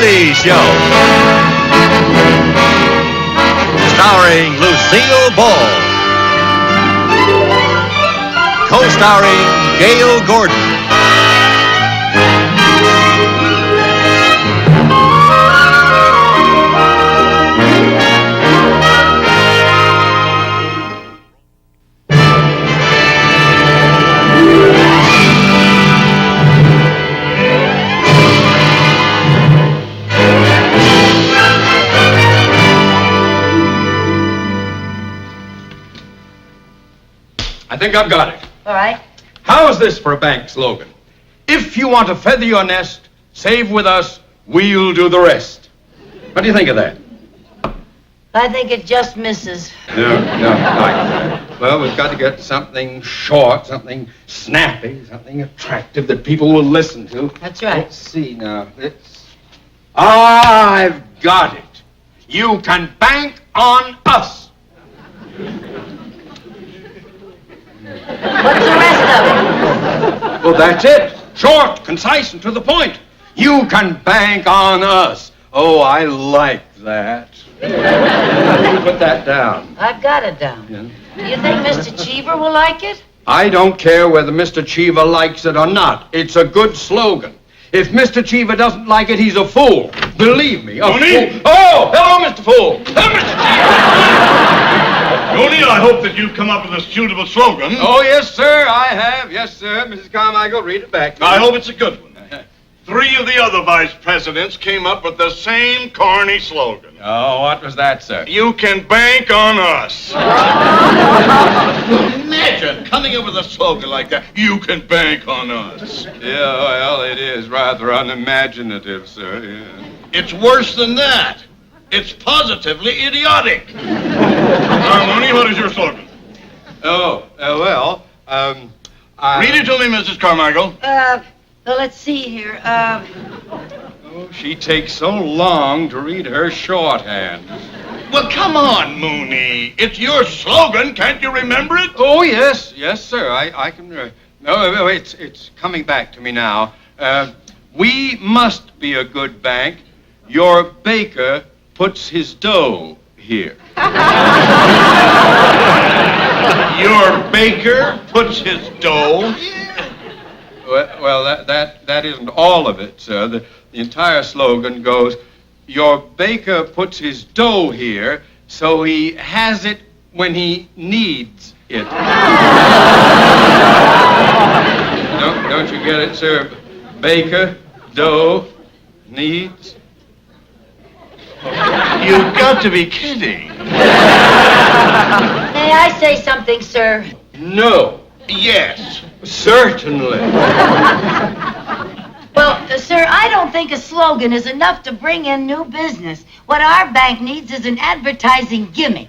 Bagley Show. Starring Lucille Ball. Co-starring Gail Gordon. I think I've got it. All right. How's this for a bank slogan? If you want to feather your nest, save with us, we'll do the rest. What do you think of that? I think it just misses. No, right. Well, we've got to get something short, something snappy, something attractive that people will listen to. That's right. Let's see now. I've got it. You can bank on us. What's the rest of it? Well, that's it. Short, concise, and to the point. You can bank on us. Oh, I like that. Put that down. I've got it down. Yeah. Do you think Mr. Cheever will like it? I don't care whether Mr. Cheever likes it or not. It's a good slogan. If Mr. Cheever doesn't like it, he's a fool. Believe me, a fool. Oh, hello, Mr. Fool. Hello, Mr. Cheever. Tony, I hope that you've come up with a suitable slogan. Oh, yes, sir, I have. Yes, sir. Mrs. Carmichael, read it back. I hope it's a good one. 3 of the other vice presidents came up with the same corny slogan. Oh, what was that, sir? You can bank on us. Imagine coming up with a slogan like that. You can bank on us. Yeah, well, it is rather unimaginative, sir. Yeah. It's worse than that. It's positively idiotic. Mooney, what is your slogan? Read it to me, Mrs. Carmichael. Well, let's see here. Oh, she takes so long to read her shorthand. Well, come on, Mooney. It's your slogan. Can't you remember it? Oh, yes. Yes, sir. I can... No, it's coming back to me now. We must be a good bank. Your baker puts his dough here. Your baker puts his dough here? Well, that isn't all of it, sir. The entire slogan goes, your baker puts his dough here, so he has it when he needs it. Don't you get it, sir? Baker, dough, needs. You've got to be kidding. May I say something, sir? No. Yes. Certainly. Well, sir, I don't think a slogan is enough to bring in new business. What our bank needs is an advertising gimmick.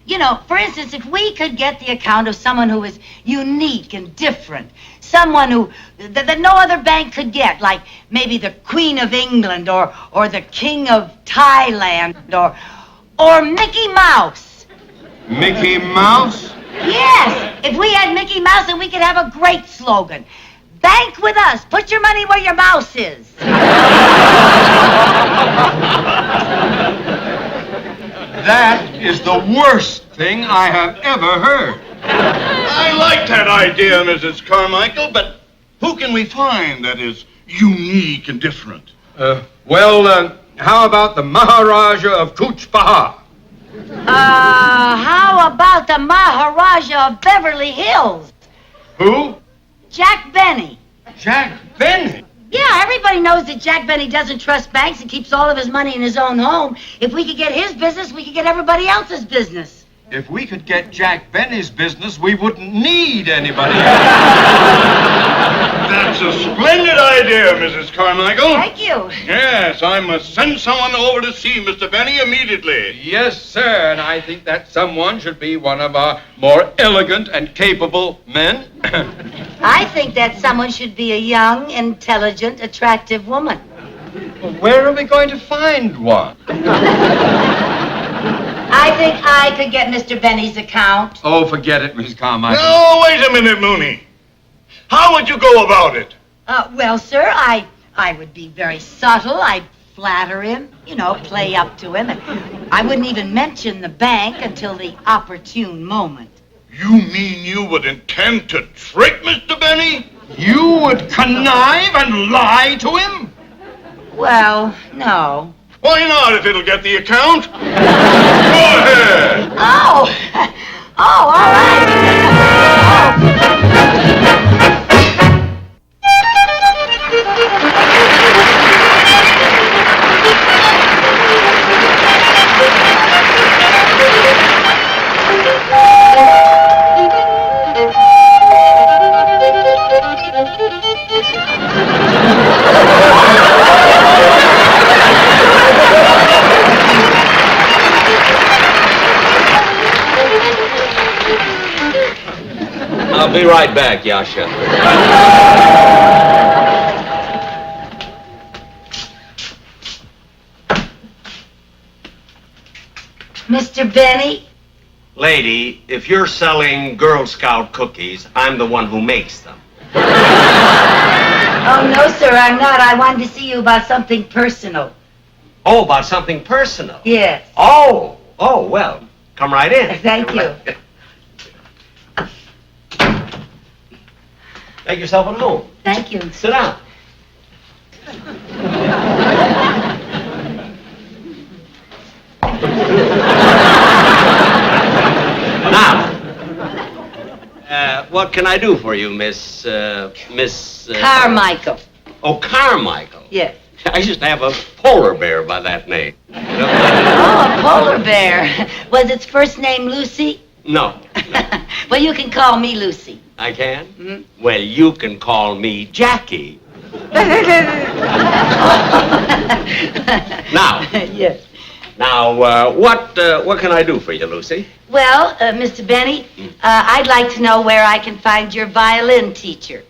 You know, for instance, if we could get the account of someone who is unique and different, someone who that no other bank could get, like maybe the Queen of England or the King of Thailand or Mickey Mouse. Mickey Mouse? Yes, if we had Mickey Mouse, then we could have a great slogan. Bank with us. Put your money where your mouse is. That is the worst thing I have ever heard. I like that idea, Mrs. Carmichael, but who can we find that is unique and different? How about the Maharaja of Cooch Bahar? How about the Maharaja of Beverly Hills? Who? Jack Benny. Jack Benny? Yeah, everybody knows that Jack Benny doesn't trust banks and keeps all of his money in his own home. If we could get his business, we could get everybody else's business. If we could get Jack Benny's business, we wouldn't need anybody. That's a splendid idea, Mrs. Carmichael. Thank you. Yes, I must send someone over to see Mr. Benny immediately. Yes, sir, and I think that someone should be one of our more elegant and capable men. I think that someone should be a young, intelligent, attractive woman. Well, where are we going to find one? I think I could get Mr. Benny's account. Oh, forget it, Miss Carmichael. No, wait a minute, Mooney. How would you go about it? Well, sir, I would be very subtle. I'd flatter him, play up to him. And I wouldn't even mention the bank until the opportune moment. You mean you would intend to trick Mr. Benny? You would connive and lie to him? Well, no. Why not, if it'll get the account? Go ahead. Oh, all right. I'll be right back, Yasha. Mr. Benny? Lady, if you're selling Girl Scout cookies, I'm the one who makes them. Oh, no, sir, I'm not. I wanted to see you about something personal. Oh, about something personal? Yes. Oh, well, come right in. Thank you. Make yourself at home. Thank you. Sit down. Now, what can I do for you, Miss Carmichael. Oh, Carmichael. Yes. I used to have a polar bear by that name. Oh, a polar bear. Was its first name Lucy? No. Well, you can call me Lucy. I can? Mm-hmm. Well, you can call me Jackie. Now. Yes. Now, what can I do for you, Lucy? Well, Mr. Benny, I'd like to know where I can find your violin teacher.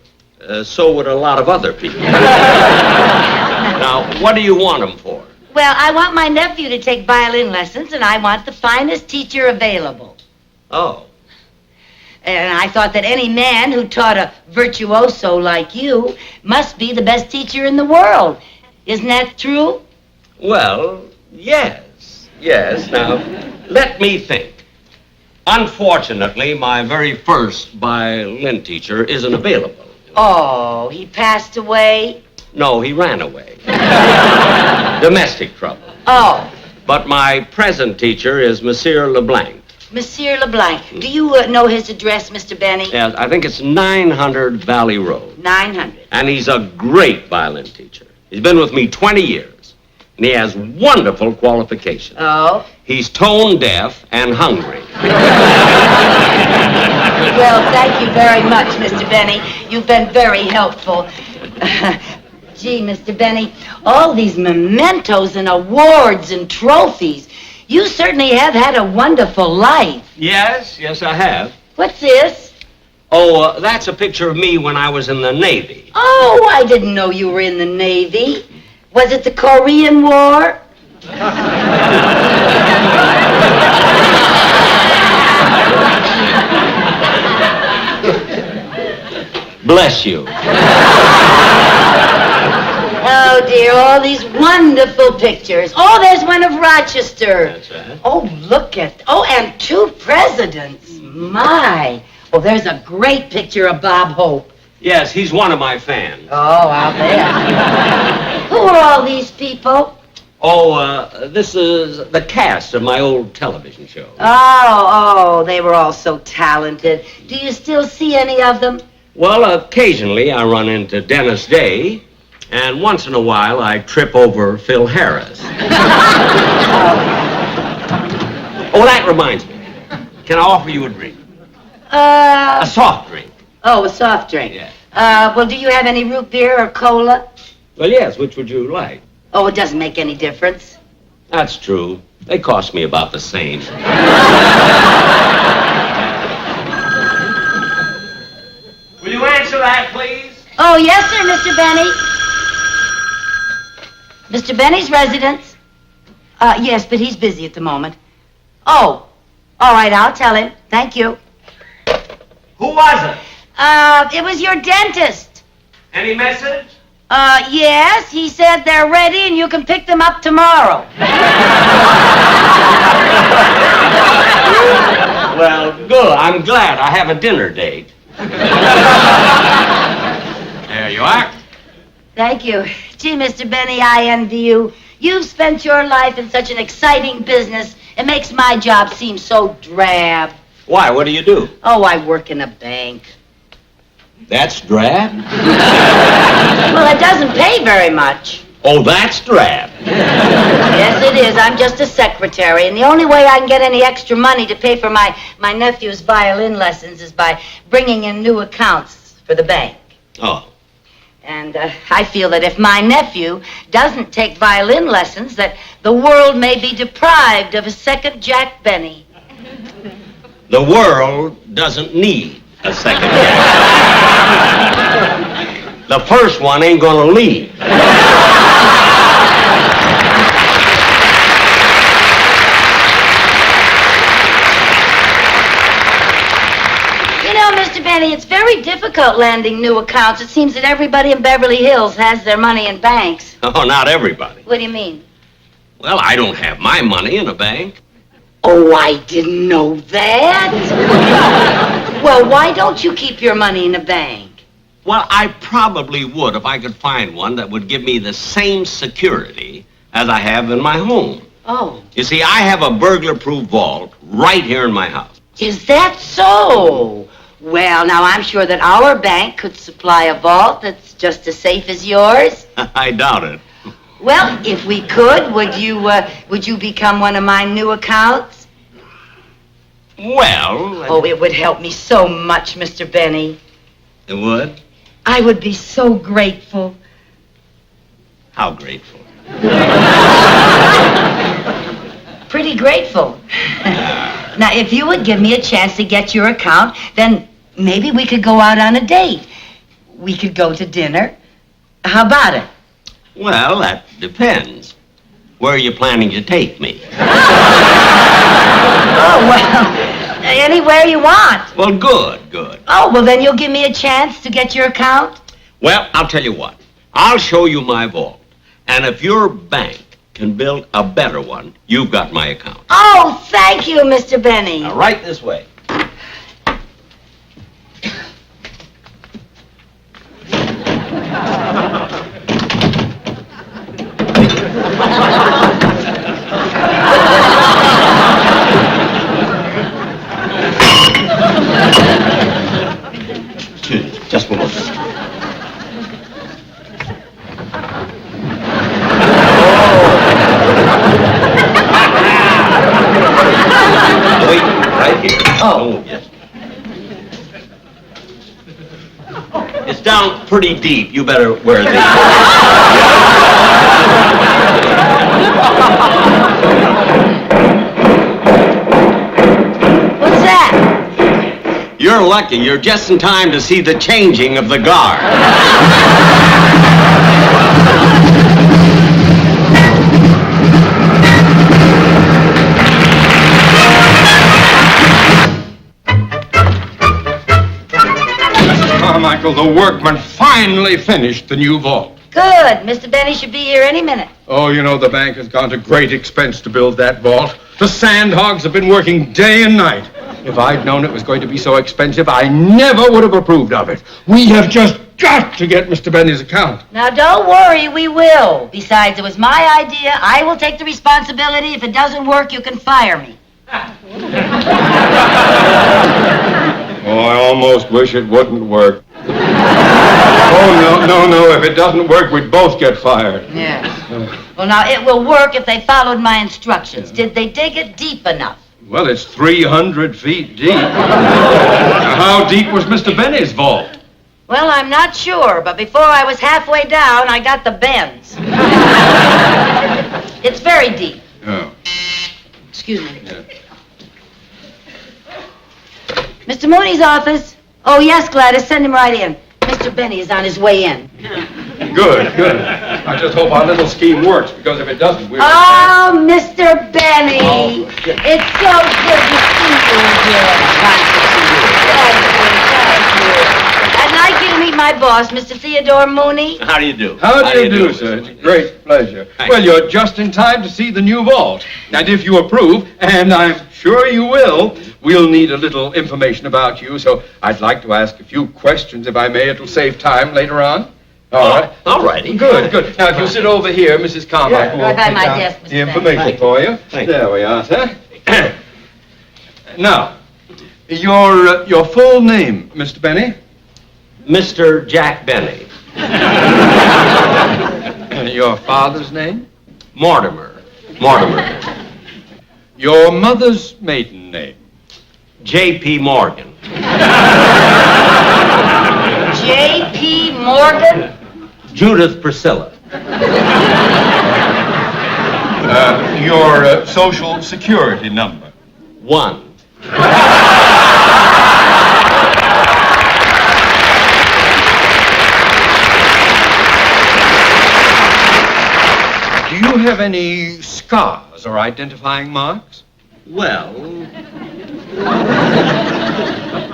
So would a lot of other people. Now, what do you want them for? Well, I want my nephew to take violin lessons, and I want the finest teacher available. Oh. And I thought that any man who taught a virtuoso like you must be the best teacher in the world. Isn't that true? Well, yes. Now, let me think. Unfortunately, my very first violin teacher isn't available. Oh, he passed away? No, he ran away. Domestic trouble. Oh. But my present teacher is Monsieur LeBlanc. Monsieur LeBlanc. Do you know his address, Mr. Benny? Yes, I think it's 900 Valley Road. 900. And he's a great violin teacher. He's been with me 20 years. And he has wonderful qualifications. Oh? He's tone deaf and hungry. Well, thank you very much, Mr. Benny. You've been very helpful. Gee, Mr. Benny, all these mementos and awards and trophies. You certainly have had a wonderful life. Yes, I have. What's this? Oh, that's a picture of me when I was in the Navy. Oh, I didn't know you were in the Navy. Was it the Korean War? Bless you. Oh, dear, all these wonderful pictures. Oh, there's one of Rochester. That's right. Oh, look at... Oh, and 2 presidents. My. Oh, there's a great picture of Bob Hope. Yes, he's one of my fans. Oh, I'll bet. Who are all these people? Oh, this is the cast of my old television show. Oh, they were all so talented. Do you still see any of them? Well, occasionally I run into Dennis Day, and once in a while I trip over Phil Harris. Oh, that reminds me. Can I offer you a drink? A soft drink. Oh, a soft drink. Yeah. Well, do you have any root beer or cola? Well, yes, which would you like? Oh, it doesn't make any difference. That's true. They cost me about the same. Will you answer that, please? Oh, yes, sir, Mr. Benny. Mr. Benny's residence? Yes, but he's busy at the moment. Oh, all right, I'll tell him. Thank you. Who was it? It was your dentist. Any message? Yes, he said they're ready and you can pick them up tomorrow. Well, good. I'm glad I have a dinner date. There you are. Thank you. Gee, Mr. Benny, I envy you. You've spent your life in such an exciting business. It makes my job seem so drab. Why? What do you do? Oh, I work in a bank. That's drab? Well, it doesn't pay very much. Oh, that's drab. Yes, it is. I'm just a secretary, and the only way I can get any extra money to pay for my nephew's violin lessons is by bringing in new accounts for the bank. Oh. And I feel that if my nephew doesn't take violin lessons, that the world may be deprived of a second Jack Benny. The world doesn't need a second Jack. The first one ain't gonna leave. Mr. Benny, it's very difficult landing new accounts. It seems that everybody in Beverly Hills has their money in banks. Oh, not everybody. What do you mean? Well, I don't have my money in a bank. Oh, I didn't know that. Well, why don't you keep your money in a bank? Well, I probably would if I could find one that would give me the same security as I have in my home. Oh. You see, I have a burglar-proof vault right here in my house. Is that so? Well, now, I'm sure that our bank could supply a vault that's just as safe as yours. I doubt it. Well, if we could, would you become one of my new accounts? Well... Oh, it would help me so much, Mr. Benny. It would? I would be so grateful. How grateful? Pretty grateful. Now, if you would give me a chance to get your account, then maybe we could go out on a date. We could go to dinner. How about it? Well, that depends. Where are you planning to take me? Oh, well, anywhere you want. Well, good. Oh, well, then you'll give me a chance to get your account? Well, I'll tell you what. I'll show you my vault. And if your bank can build a better one, you've got my account. Oh, thank you, Mr. Benny. Now, right this way. Just one more. Wait, right here. Oh, yes. It's down pretty deep. You better wear these. What's that? You're lucky. You're just in time to see the changing of the guard. Carmichael, the workman finally finished the new vault. Good. Mr. Benny should be here any minute. Oh, you know, the bank has gone to great expense to build that vault. The sandhogs have been working day and night. If I'd known it was going to be so expensive, I never would have approved of it. We have just got to get Mr. Benny's account. Now, don't worry, we will. Besides, it was my idea. I will take the responsibility. If it doesn't work, you can fire me. Oh, I almost wish it wouldn't work. Oh, no. If it doesn't work, we'd both get fired. Yes. Well, now, it will work if they followed my instructions. Did they dig it deep enough? Well, it's 300 feet deep. Now, how deep was Mr. Benny's vault? Well, I'm not sure, but before I was halfway down, I got the bends. It's very deep. Oh. Excuse me. Yeah. Mr. Mooney's office. Oh, yes, Gladys, send him right in. Mr. Benny is on his way in. Good. I just hope our little scheme works, because if it doesn't, we'll... Oh, Mr. Benny. Oh, it's so good to see you again. Thank you. I'd like you to meet my boss. boss, Mr. Theodore Mooney. How do you do? How do you do, sir? It's a great pleasure. Thank Well, you. you're just in time to see the new vault. And if you approve, and I'm sure you will, we'll need a little information about you, so I'd like to ask a few questions, if I may. It'll save time later on. All right. All righty. Good, good. Now, if you sit over here, Mrs. Carmichael right will by take my down desk, Mr. the Banks. information Thank for you. Thank you. There we are, sir. Now, your full name, Mr. Benny? Mr. Jack Benny. Your father's name? Mortimer. Your mother's maiden name? J.P. Morgan. J.P. Morgan? Judith Priscilla. Your social security number? 1. Do you have any scars or identifying marks? Well,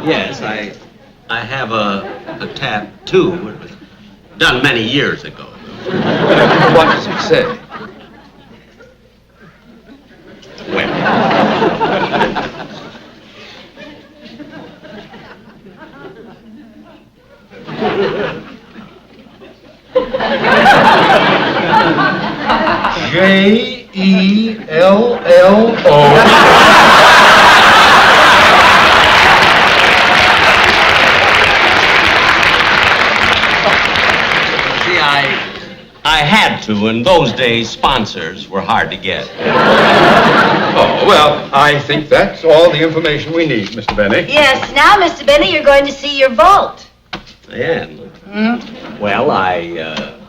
yes, I have a tattoo. It was done many years ago. What does it say? Jello. See, I had to. In those days, sponsors were hard to get. Oh, well, I think that's all the information we need, Mr. Benny. Yes, now, Mr. Benny, you're going to see your vault. And, well, I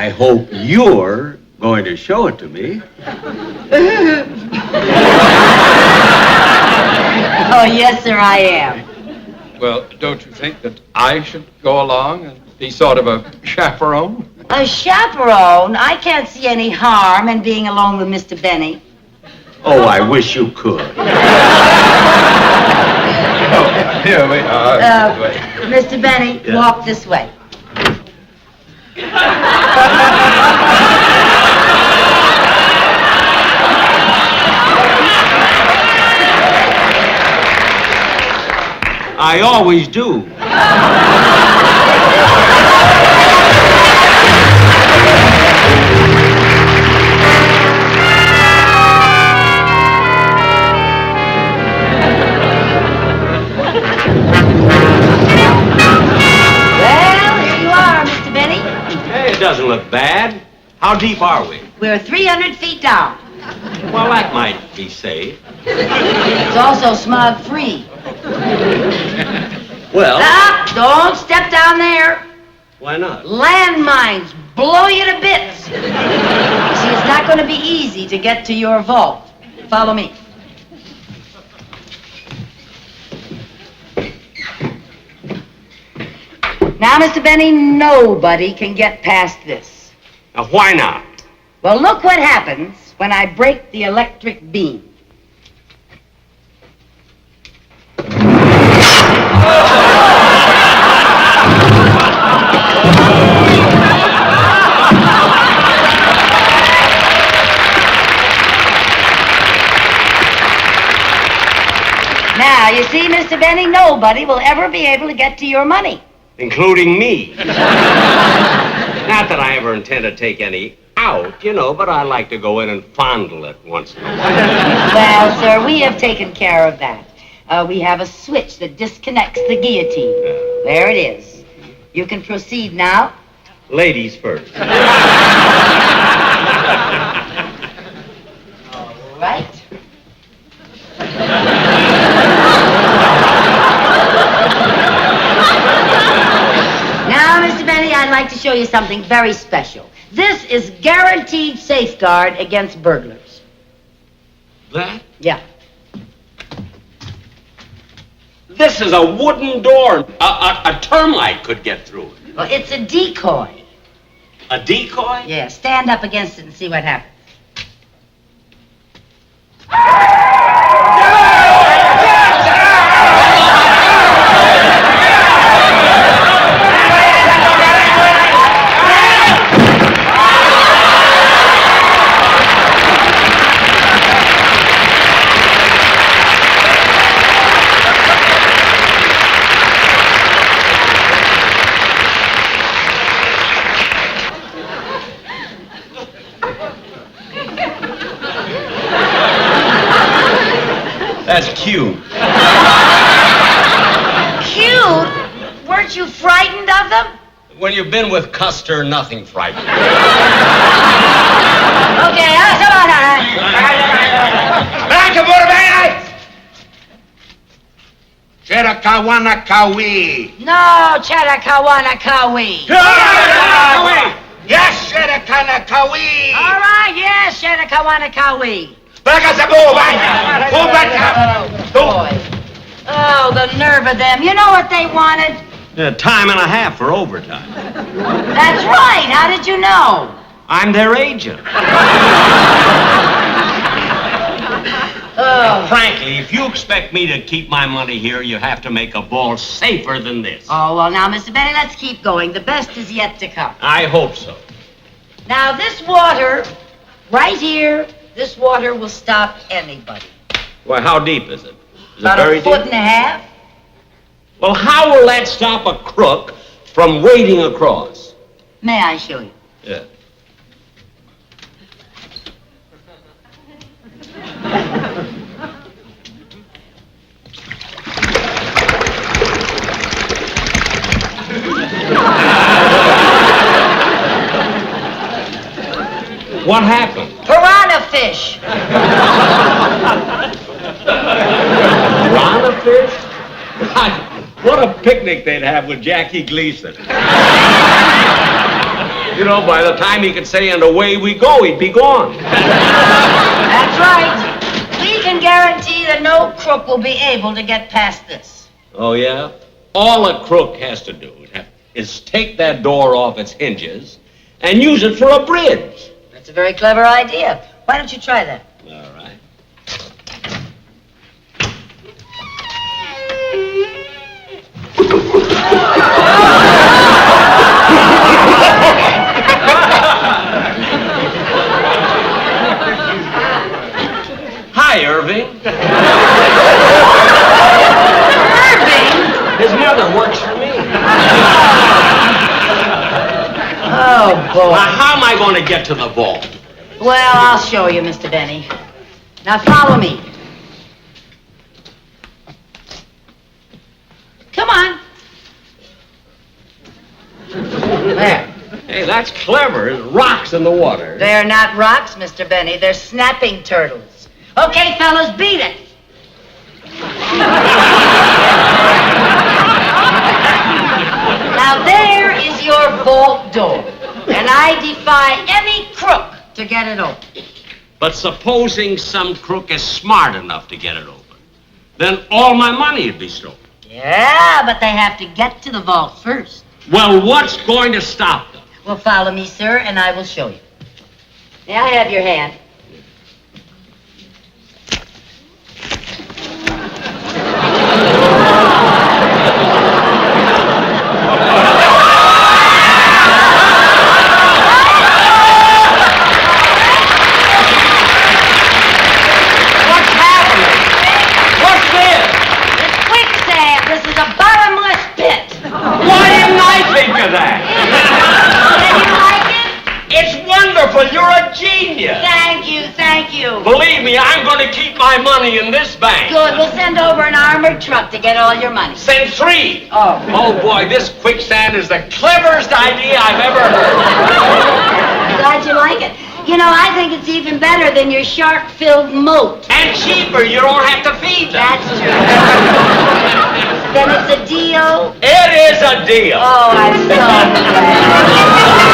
hope you're going to show it to me. Oh, yes, sir, I am. Well, don't you think that I should go along and be sort of a chaperone? A chaperone? I can't see any harm in being alone with Mr. Benny. Oh, I wish you could. Here we are. Mr. Benny, Yeah. walk this way. I always do. Well, here you are, Mr. Benny. Hey, it doesn't look bad. How deep are we? We're 300 feet down. Well, that might be safe. It's also smog-free. Well, Don't step down there. why not? Landmines blow you to bits. See, it's not going to be easy to get to your vault. Follow me. Now, Mr. Benny, nobody can get past this. Now, why not? Well, look what happens when I break the electric beam. Now, you see, Mr. Benny, nobody will ever be able to get to your money. Including me. Not that I ever intend to take any out, but I like to go in and fondle it once in a while. Well, sir, we have taken care of that. We have a switch that disconnects the guillotine. There it is. You can proceed now. Ladies first. All right. Now, Mr. Benny, I'd like to show you something very special. This is guaranteed safeguard against burglars. That? Yeah. This is a wooden door. A termite could get through it. Well, it's a decoy. A decoy? Yeah, stand up against it and see what happens. That's cute. Cute? Weren't you frightened of them? When you've been with Custer, nothing frightening. Okay, come on. Cheddar-kawana-kawi. No, Cheddar-kawana-kawi. Yes, Cheddar-kawana-kawi. All right, yes, Cheddar-kawana-kawi. Boy. Oh, the nerve of them. You know what they wanted? Time and a half for overtime. That's right. How did you know? I'm their agent. Oh. Frankly, if you expect me to keep my money here, you have to make a ball safer than this. Oh, well, now, Mr. Benny, let's keep going. The best is yet to come. I hope so. Now, this water, right here, this water will stop anybody. Well, how deep is it? Is About it very a foot deep? and a half. Well, how will that stop a crook from wading across? May I show you? Yeah. What happened? Piranha fish. Piranha fish? What a picnic they'd have with Jackie Gleason. You know, by the time he could say, and away we go, he'd be gone. That's right. We can guarantee that no crook will be able to get past this. Oh, yeah? All a crook has to do is take that door off its hinges and use it for a bridge. That's a very clever idea. Why don't you try that? All right. Hi, Irving. Irving? His mother works for me. Oh, boy. Now, how am I going to get to the vault? Well, I'll show you, Mr. Benny. Now, follow me. Come on. There. Hey, that's clever. There's rocks in the water. They're not rocks, Mr. Benny. They're snapping turtles. Okay, fellas, beat it. Now, there is your vault door. And I defy any crook to get it open. But supposing some crook is smart enough to get it open, then all my money would be stolen. Yeah, but they have to get to the vault first. Well, what's going to stop them? Well, follow me, sir, and I will show you. May I have your hand? Believe me, I'm going to keep my money in this bank. Good. We'll send over an armored truck to get all your money. Send 3. Oh. Oh, boy, this quicksand is the cleverest idea I've ever heard. I'm glad you like it. You know, I think it's even better than your shark-filled moat. And cheaper. You don't have to feed them. That's true. Then it's a deal? It is a deal. Oh, I'm so glad.